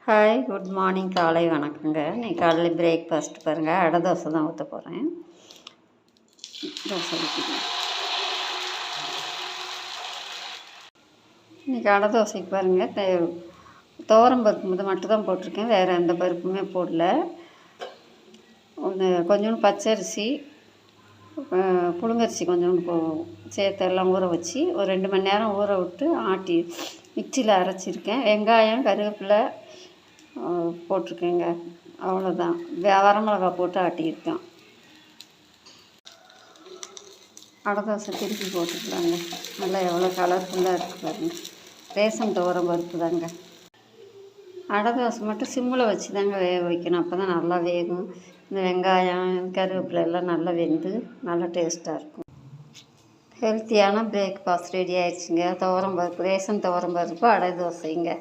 Hi, good morning. காலை வணக்கங்க. இன்னைக்கு காலையில் பிரேக்ஃபாஸ்ட் பாருங்கள், அடை தோசை தான் ஊற்ற போகிறேன். தோசை ஊற்றிக்கலாம். இன்றைக்கி அடை தோசைக்கு பாருங்கள், துவரம் பருப்பு மட்டும் தான் போட்டிருக்கேன், வேறு எந்த பருப்புமே போடல. கொஞ்சோண்டு பச்சரிசி, புழுங்கரிசி கொஞ்சோண்டு சேர்த்து எல்லாம் ஊற வச்சு ஒரு 2 மணி நேரம் ஊற விட்டு ஆட்டி மிக்சியில் அரைச்சிருக்கேன். வெங்காயம், கருவேப்பிலை போட்டிருக்கேங்க, அவ்வளோதான். வரமிளகா போட்டு ஆட்டியிருக்கேன். அடை தோசை திருப்பி போட்டுக்கலாங்க. நல்லா எவ்வளோ கலர்ஃபுல்லாக இருக்குது பாருங்கள். ரேஷன் துவரம் பருப்பு தாங்க. அடை தோசை மட்டும் சிம்மில் வச்சு தாங்க வேக வைக்கணும், அப்போ தான் நல்லா வேகும். இந்த வெங்காயம், கருவேப்பிலை எல்லாம் நல்லா வெந்து நல்லா டேஸ்ட்டாக இருக்கும். ஹெல்த்தியான பிரேக்ஃபாஸ்ட் ரெடி ஆயிடுச்சுங்க. துவரம் பருப்பு, ரேஷன் துவரம் பருப்பு அடை தோசைங்க.